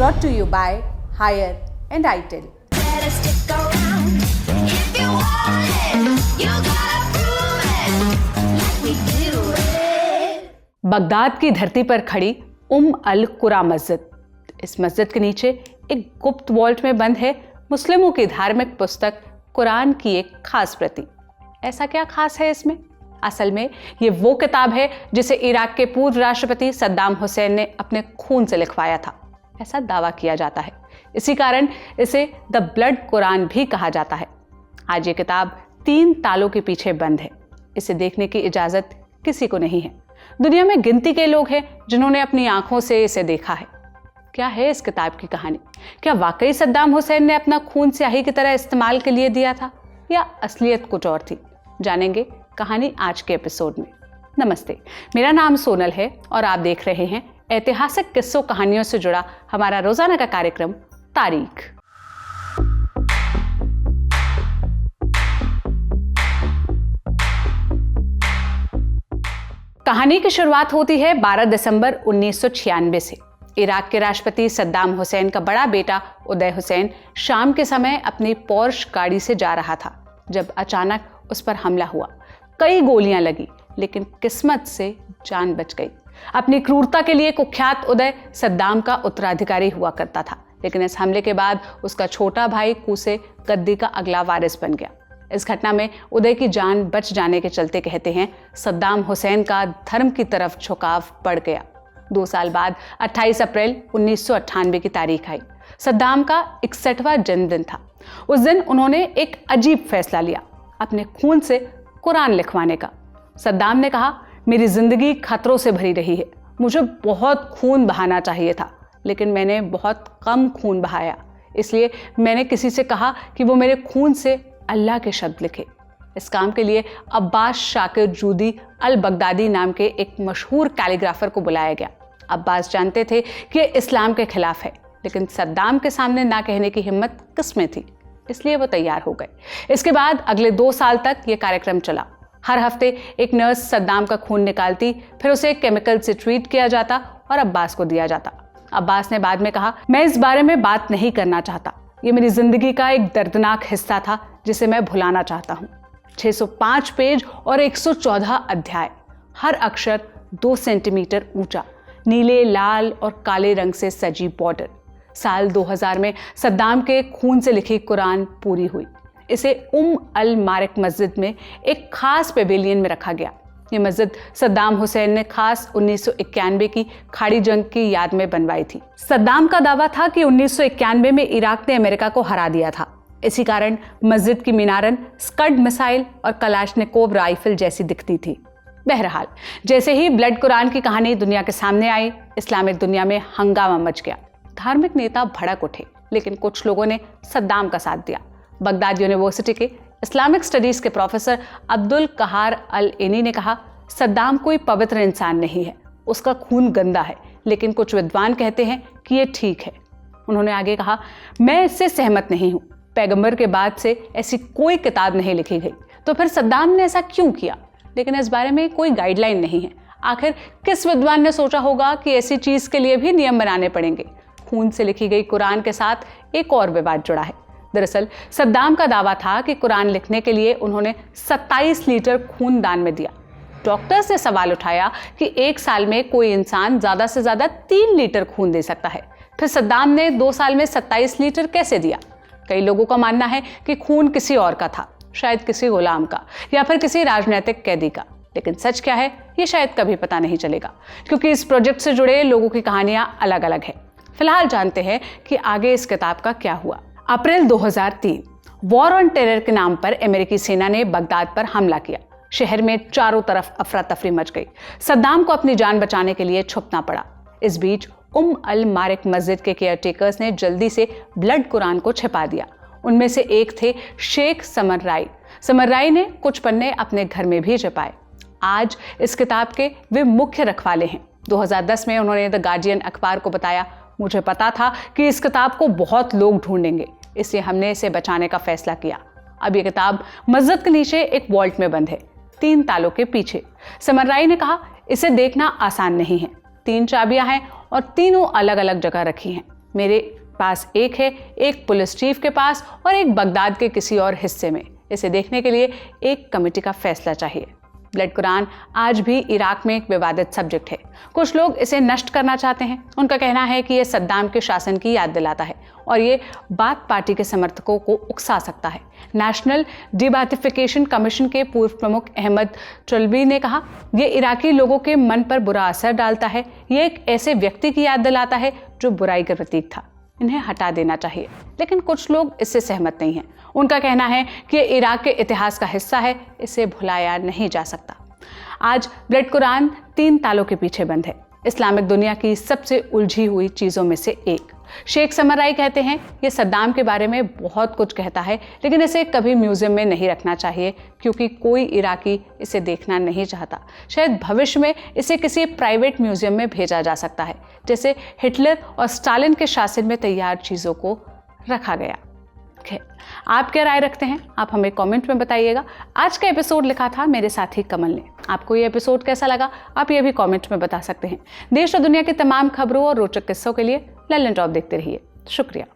brought to you by Hire and ITIL. Better stick around. If you want it, you gotta prove it. Let me do it. Baghdad की धरती पर खड़ी अल कुरा मस्जिद। इस मस्जिद के नीचे एक गुप्त वॉल्ट में बंद है मुस्लिमों की धार्मिक पुस्तक कुरान की एक खास प्रति। ऐसा क्या खास है इसमें? असल में ये वो किताब है जिसे इराक के पूर्व राष्ट्रपति सद्दाम हुसैन ने अपने खून से लिखवाया था, ऐसा दावा किया जाता है। इसी कारण इसे द ब्लड कुरान भी कहा जाता है। आज ये किताब 3 तालों के पीछे बंद है। इसे देखने की इजाजत किसी को नहीं है। दुनिया में गिनती के लोग हैं जिन्होंने अपनी आंखों से इसे देखा है। क्या है इस किताब की कहानी? क्या वाकई सद्दाम हुसैन ने अपना खून स्याही की तरह इस्तेमाल के लिए दिया था या असलियत कुछ और थी? जानेंगे कहानी आज के एपिसोड में। नमस्ते, मेरा नाम सोनल है और आप देख रहे हैं ऐतिहासिक किस्सों कहानियों से जुड़ा हमारा रोजाना का कार्यक्रम तारीख। कहानी की शुरुआत होती है 12 दिसंबर 1996 से। इराक के राष्ट्रपति सद्दाम हुसैन का बड़ा बेटा उदय हुसैन शाम के समय अपनी पोर्श गाड़ी से जा रहा था जब अचानक उस पर हमला हुआ। कई गोलियां लगी लेकिन किस्मत से जान बच गई। अपनी क्रूरता के लिए कुख्यात उदय सद्दाम का उत्तराधिकारी हुआ करता था, लेकिन इस हमले के बाद उसका छोटा भाई कूसे गद्दी का अगला वारिस बन गया। इस घटना में उदय की जान बच जाने के चलते कहते हैं सद्दाम हुसैन का धर्म की तरफ झुकाव बढ़ गया। 2 साल बाद 28 अप्रैल 1998 की तारीख आई। सद्दाम का 61वां जन्मदिन था। उस दिन उन्होंने एक अजीब फैसला लिया, अपने खून से कुरान लिखवाने का। सद्दाम ने कहा, मेरी जिंदगी खतरों से भरी रही है, मुझे बहुत खून बहाना चाहिए था लेकिन मैंने बहुत कम खून बहाया, इसलिए मैंने किसी से कहा कि वो मेरे खून से अल्लाह के शब्द लिखे। इस काम के लिए अब्बास शाकिर जूदी अल बगदादी नाम के एक मशहूर कैलीग्राफर को बुलाया गया। अब्बास जानते थे कि ये इस्लाम के खिलाफ है, लेकिन सद्दाम के सामने ना कहने की हिम्मत किसमें थी, इसलिए वो तैयार हो गए। इसके बाद अगले 2 साल तक ये कार्यक्रम चला। हर हफ्ते एक नर्स सद्दाम का खून निकालती, फिर उसे केमिकल से ट्रीट किया जाता और अब्बास को दिया जाता। अब्बास ने बाद में कहा, मैं इस बारे में बात नहीं करना चाहता, ये मेरी जिंदगी का एक दर्दनाक हिस्सा था जिसे मैं भुलाना चाहता हूँ। 605 पेज और 114 अध्याय, हर अक्षर 2 सेंटीमीटर ऊंचा, नीले, लाल और काले रंग से सजी बॉर्डर। साल 2000 में सद्दाम के खून से लिखी कुरान पूरी हुई। इसे अल मारिक मस्जिद में एक खास पेविलियन में रखा गया। ये मस्जिद सद्दाम हुसैन ने खास 1991 की खाड़ी जंग की याद में बनवाई थी। सद्दाम का दावा था कि 1991 में इराक ने अमेरिका को हरा दिया था। इसी कारण मस्जिद की मीनारन स्कड मिसाइल और कलाशनिकोव राइफल जैसी दिखती थी। बहरहाल, जैसे ही ब्लड कुरान की कहानी दुनिया के सामने आई, इस्लामिक दुनिया में हंगामा मच गया। धार्मिक नेता भड़क उठे, लेकिन कुछ लोगों ने सद्दाम का साथ दिया। बगदाद यूनिवर्सिटी के इस्लामिक स्टडीज के प्रोफेसर अब्दुल कहार अल एनी ने कहा, सद्दाम कोई पवित्र इंसान नहीं है, उसका खून गंदा है, लेकिन कुछ विद्वान कहते हैं कि ये ठीक है। उन्होंने आगे कहा, मैं इससे सहमत नहीं हूँ। पैगंबर के बाद से ऐसी कोई किताब नहीं लिखी गई, तो फिर सद्दाम ने ऐसा क्यों किया? लेकिन इस बारे में कोई गाइडलाइन नहीं है। आखिर किस विद्वान ने सोचा होगा कि ऐसी चीज के लिए भी नियम बनाने पड़ेंगे? खून से लिखी गई कुरान के साथ एक और विवाद जुड़ा है। दरअसल सद्दाम का दावा था कि कुरान लिखने के लिए उन्होंने 27 लीटर खून दान में दिया। डॉक्टर्स ने सवाल उठाया कि 1 साल में कोई इंसान ज्यादा से ज्यादा 3 लीटर खून दे सकता है, फिर सद्दाम ने 2 साल में 27 लीटर कैसे दिया? कई लोगों का मानना है कि खून किसी और का था, शायद किसी गुलाम का या फिर किसी राजनीतिक कैदी का। लेकिन सच क्या है, ये शायद कभी पता नहीं चलेगा, क्योंकि इस प्रोजेक्ट से जुड़े लोगों की कहानियां अलग अलग है। फिलहाल जानते हैं कि आगे इस किताब का क्या हुआ। अप्रैल 2003 वॉर ऑन टेरर के नाम पर अमेरिकी सेना ने बगदाद पर हमला किया। शहर में चारों तरफ अफरा तफरी मच गई। सद्दाम को अपनी जान बचाने के लिए छुपना पड़ा। इस बीच अल मारिक मस्जिद के केयरटेकर्स ने जल्दी से ब्लड कुरान को छिपा दिया। उनमें से एक थे शेख समर्राई। समर्राई ने कुछ पन्ने अपने घर में भी छिपाए। आज इस किताब के वे मुख्य रखवाले हैं। 2010 में उन्होंने द गार्डियन अखबार को बताया, मुझे पता था कि इस किताब को बहुत लोग ढूंढेंगे, इसलिए हमने इसे बचाने का फैसला किया। अब ये किताब मस्जिद के नीचे एक वॉल्ट में बंद है, 3 तालों के पीछे। समर्राई ने कहा, इसे देखना आसान नहीं है। 3 चाबियां हैं और तीनों अलग अलग जगह रखी हैं। मेरे पास एक है, एक पुलिस चीफ के पास और एक बगदाद के किसी और हिस्से में। इसे देखने के लिए एक कमेटी का फैसला चाहिए। ब्लड कुरान आज भी इराक में एक विवादित सब्जेक्ट है। कुछ लोग इसे नष्ट करना चाहते हैं। उनका कहना है कि यह सद्दाम के शासन की याद दिलाता है और ये बाथ पार्टी के समर्थकों को उकसा सकता है। नेशनल डिबाथिफिकेशन कमीशन के पूर्व प्रमुख अहमद चुल्बी ने कहा, यह इराकी लोगों के मन पर बुरा असर डालता है। यह एक ऐसे व्यक्ति की याद दिलाता है जो बुराई का प्रतीक था। इन्हें हटा देना चाहिए। लेकिन कुछ लोग इससे सहमत नहीं हैं। उनका कहना है कि यह इराक के इतिहास का हिस्सा है, इसे भुलाया नहीं जा सकता। आज ब्लड कुरान 3 तालों के पीछे बंद है। इस्लामिक दुनिया की सबसे उलझी हुई चीज़ों में से एक। शेख समराई कहते हैं, ये सद्दाम के बारे में बहुत कुछ कहता है, लेकिन इसे कभी म्यूजियम में नहीं रखना चाहिए क्योंकि कोई इराकी इसे देखना नहीं चाहता। शायद भविष्य में इसे किसी प्राइवेट म्यूजियम में भेजा जा सकता है, जैसे हिटलर और स्टालिन के शासन में तैयार चीज़ों को रखा गया। आप क्या राय रखते हैं? आप हमें कमेंट में बताइएगा। आज का एपिसोड लिखा था मेरे साथी कमल ने। आपको ये एपिसोड कैसा लगा, आप ये भी कमेंट में बता सकते हैं। देश और दुनिया की तमाम खबरों और रोचक किस्सों के लिए लल्लन टॉप देखते रहिए। शुक्रिया।